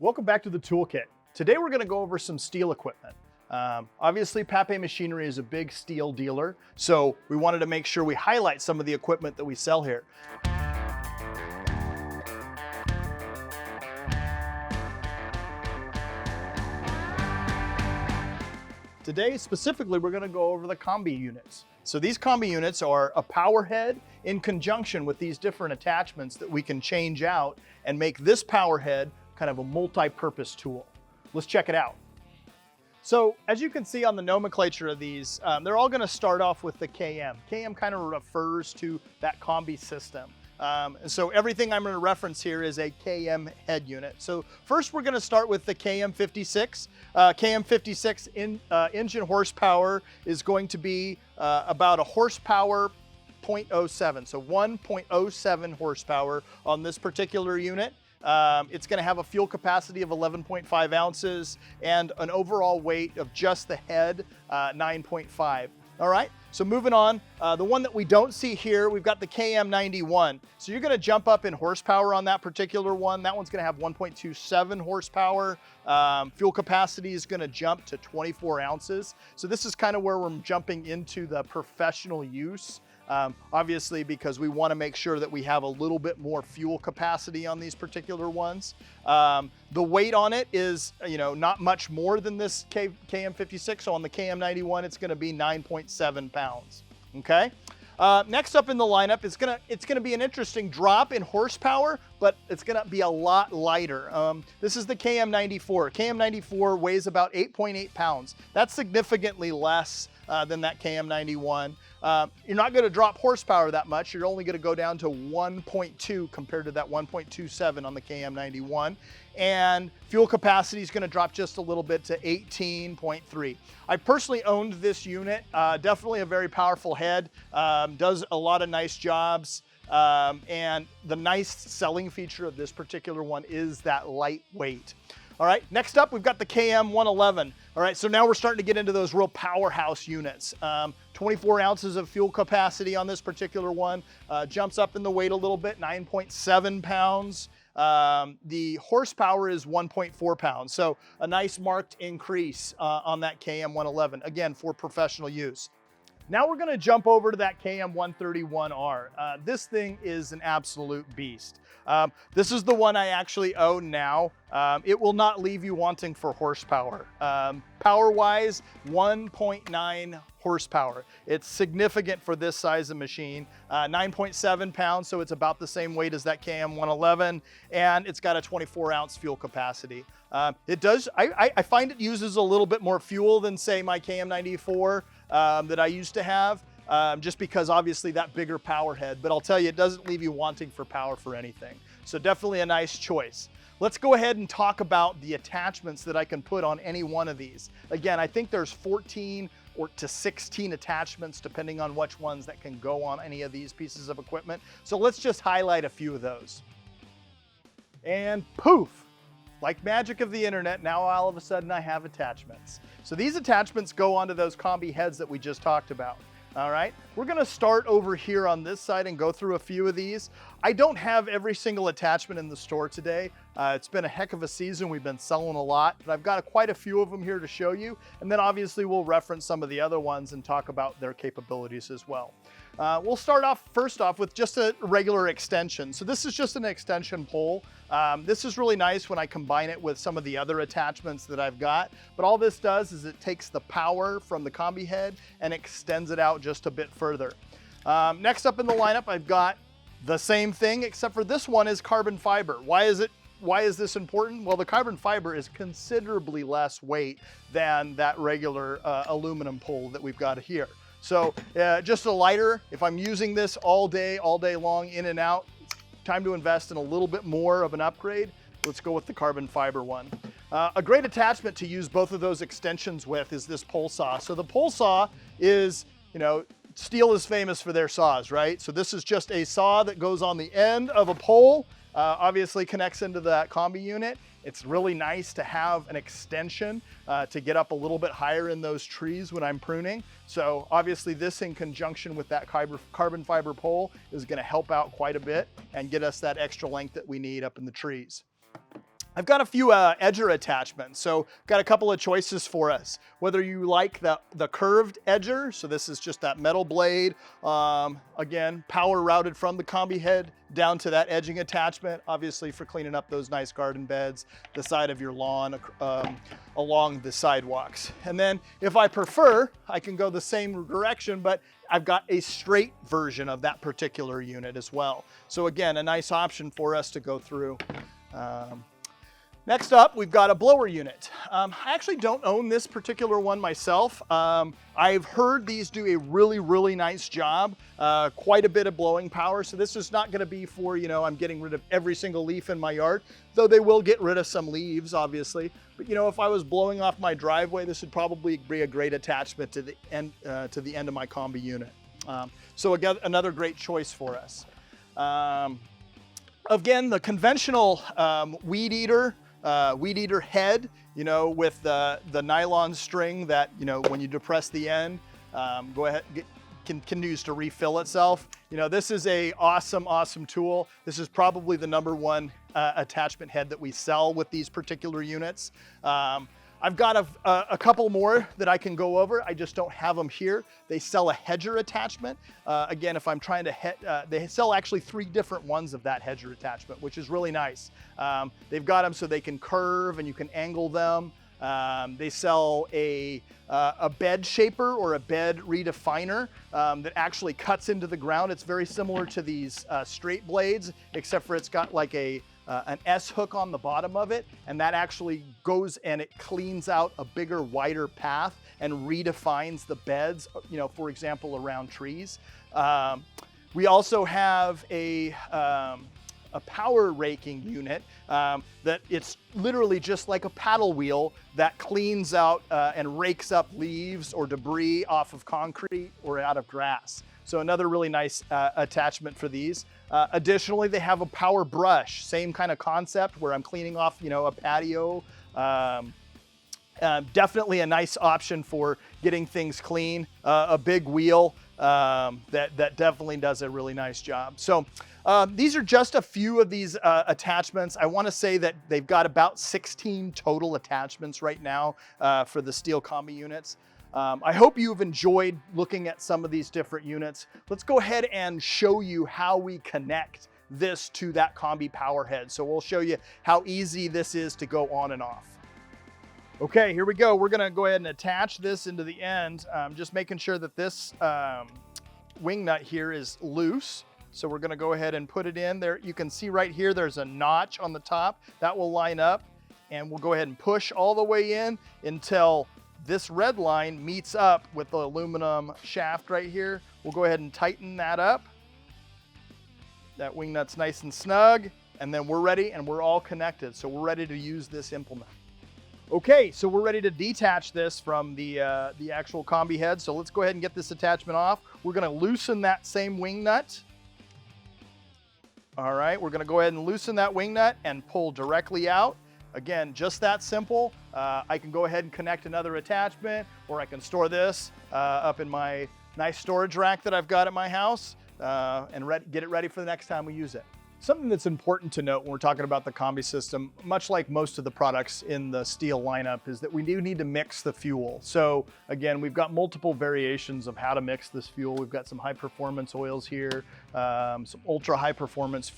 Welcome back to the Toolkit. Today we're going to go over some steel equipment. Obviously, Papé Machinery is a big steel dealer, so we wanted to make sure we highlight some of the equipment that we sell here. Today, specifically, we're going to go over the combi units. So these combi units are a power head in conjunction with these different attachments that we can change out and make this power head kind of a multi-purpose tool. Let's check it out. So as you can see on the nomenclature of these, they're all going to start off with the KM. KM kind of refers to that combi system. And so everything I'm going to reference here is a KM head unit. So first we're going to start with the KM56. KM56 engine horsepower is going to be about a horsepower 0.07. So 1.07 horsepower on this particular unit. It's going to have a fuel capacity of 11.5 ounces and an overall weight of just the head, 9.5. All right, so moving on, the one that we don't see here, we've got the KM91. So you're going to jump up in horsepower on that particular one. That one's going to have 1.27 horsepower. Fuel capacity is going to jump to 24 ounces. So this is kind of where we're jumping into the professional use. Obviously, because we want to make sure that we have a little bit more fuel capacity on these particular ones. The weight on it is, not much more than this KM56. So on the KM91, it's going to be 9.7 pounds. Okay. Next up in the lineup, it's gonna be an interesting drop in horsepower, but it's gonna be a lot lighter. This is the KM94. KM94 weighs about 8.8 pounds. That's significantly less than that KM91. You're not gonna drop horsepower that much. You're only gonna go down to 1.2 compared to that 1.27 on the KM91. And fuel capacity is gonna drop just a little bit to 18.3. I personally owned this unit, definitely a very powerful head, does a lot of nice jobs. And the nice selling feature of this particular one is that lightweight. All right, next up, we've got the KM111. All right, so now we're starting to get into those real powerhouse units. 24 ounces of fuel capacity on this particular one, jumps up in the weight a little bit, 9.7 pounds. The horsepower is 1.4 pounds, so a nice marked increase on that KM111, again, for professional use. Now we're gonna jump over to that KM131R. This thing is an absolute beast. This is the one I actually own now. It will not leave you wanting for horsepower. Power-wise, 1.9 horsepower. It's significant for this size of machine. 9.7 pounds, so it's about the same weight as that KM111, and it's got a 24-ounce fuel capacity. I find it uses a little bit more fuel than, say, my KM94 that I used to have, just because obviously that bigger power head, but I'll tell you, it doesn't leave you wanting for power for anything. So definitely a nice choice. Let's go ahead and talk about the attachments that I can put on any one of these. Again, I think there's 14 to 16 attachments, depending on which ones that can go on any of these pieces of equipment. So let's just highlight a few of those. And poof, like magic of the internet, now all of a sudden I have attachments. So these attachments go onto those combi heads that we just talked about. All right, we're gonna start over here on this side and go through a few of these. I don't have every single attachment in the store today. It's been a heck of a season. We've been selling a lot, but I've got quite a few of them here to show you. And then obviously we'll reference some of the other ones and talk about their capabilities as well. We'll start off first off with just a regular extension. So this is just an extension pole. This is really nice when I combine it with some of the other attachments that I've got. But all this does is it takes the power from the combi head and extends it out just a bit further. Next up in the lineup, I've got the same thing, except for this one is carbon fiber. Why is this important? Well, the carbon fiber is considerably less weight than that regular aluminum pole that we've got here. So just a lighter, if I'm using this all day long, in and out, time to invest in a little bit more of an upgrade. Let's go with the carbon fiber one. A great attachment to use both of those extensions with is this pole saw. So the pole saw is, steel is famous for their saws, right? So this is just a saw that goes on the end of a pole, obviously connects into that combi unit. It's really nice to have an extension to get up a little bit higher in those trees when I'm pruning. So obviously this in conjunction with that carbon fiber pole is gonna help out quite a bit and get us that extra length that we need up in the trees. I've got a few edger attachments, so got a couple of choices for us. Whether you like the curved edger, so this is just that metal blade, again, power routed from the combi head down to that edging attachment, obviously for cleaning up those nice garden beds, the side of your lawn, along the sidewalks. And then if I prefer, I can go the same direction, but I've got a straight version of that particular unit as well. So again, a nice option for us to go through. Next up, we've got a blower unit. I actually don't own this particular one myself. I've heard these do a really, really nice job, quite a bit of blowing power. So this is not gonna be for, I'm getting rid of every single leaf in my yard, though they will get rid of some leaves, obviously. But if I was blowing off my driveway, this would probably be a great attachment to the end of my combi unit. So again, another great choice for us. Again, the conventional weed eater head, with the nylon string that, when you depress the end, go ahead, continues to refill itself. This is a awesome tool. This is probably the #1 attachment head that we sell with these particular units. I've got a couple more that I can go over. I just don't have them here. They sell a hedger attachment. Again, if I'm trying to, they sell actually 3 different ones of that hedger attachment, which is really nice. They've got them so they can curve and you can angle them. They sell a bed shaper or a bed redefiner that actually cuts into the ground. It's very similar to these straight blades, except for it's got like an S hook on the bottom of it, and that actually goes and it cleans out a bigger, wider path and redefines the beds, for example, around trees. We also have a power raking unit that it's literally just like a paddle wheel that cleans out and rakes up leaves or debris off of concrete or out of grass. So another really nice attachment for these. Additionally, they have a power brush, same kind of concept where I'm cleaning off, a patio. Definitely a nice option for getting things clean. A big wheel that definitely does a really nice job. So these are just a few of these attachments. I want to say that they've got about 16 total attachments right now for the STIHL Kombi units. I hope you've enjoyed looking at some of these different units. Let's go ahead and show you how we connect this to that combi power head. So we'll show you how easy this is to go on and off. Okay, here we go. We're gonna go ahead and attach this into the end, just making sure that this wing nut here is loose. So we're gonna go ahead and put it in there. You can see right here, there's a notch on the top that will line up, and we'll go ahead and push all the way in until this red line meets up with the aluminum shaft right here. We'll go ahead and tighten that up. That wing nut's nice and snug, and then we're ready and we're all connected. So we're ready to use this implement. Okay, so we're ready to detach this from the actual combi head. So let's go ahead and get this attachment off. We're gonna loosen that same wing nut. All right, we're gonna go ahead and loosen that wing nut and pull directly out. Again, just that simple. I can go ahead and connect another attachment, or I can store this up in my nice storage rack that I've got at my house and get it ready for the next time we use it. Something that's important to note when we're talking about the combi system, much like most of the products in the STIHL lineup, is that we do need to mix the fuel. So again, we've got multiple variations of how to mix this fuel. We've got some high performance oils here, some ultra high performance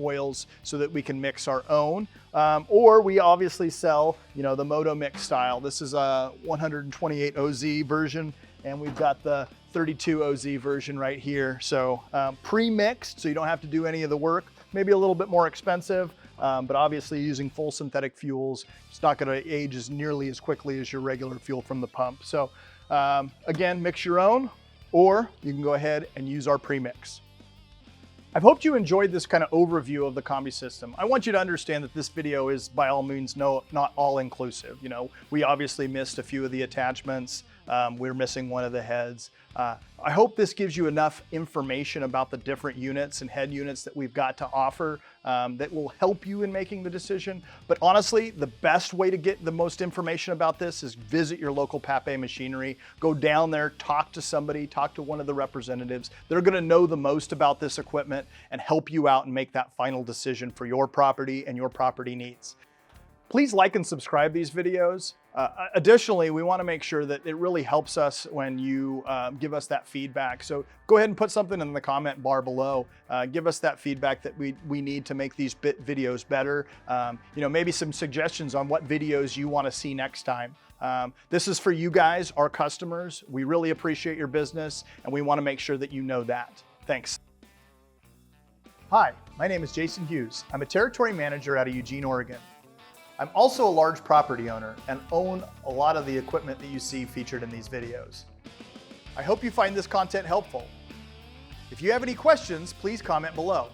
oils so that we can mix our own. Or we obviously sell, the Moto Mix style. This is a 128 OZ version, and we've got the 32 OZ version right here. So pre-mixed, so you don't have to do any of the work. Maybe a little bit more expensive, but obviously using full synthetic fuels, it's not gonna age as nearly as quickly as your regular fuel from the pump. So again, mix your own, or you can go ahead and use our pre-mix. I've hoped you enjoyed this kind of overview of the combi system. I want you to understand that this video is by all means not all inclusive. We obviously missed a few of the attachments. We're missing one of the heads. I hope this gives you enough information about the different units and head units that we've got to offer that will help you in making the decision. But honestly, the best way to get the most information about this is visit your local Papé machinery. Go down there, talk to somebody, talk to one of the representatives. They're gonna know the most about this equipment and help you out and make that final decision for your property and your property needs. Please like and subscribe these videos. Additionally, we want to make sure that it really helps us when you give us that feedback. So go ahead and put something in the comment bar below. Give us that feedback that we need to make these videos better. Maybe some suggestions on what videos you want to see next time. This is for you guys, our customers. We really appreciate your business, and we want to make sure that you know that. Thanks. Hi, my name is Jason Hughes. I'm a territory manager out of Eugene, Oregon. I'm also a large property owner and own a lot of the equipment that you see featured in these videos. I hope you find this content helpful. If you have any questions, please comment below.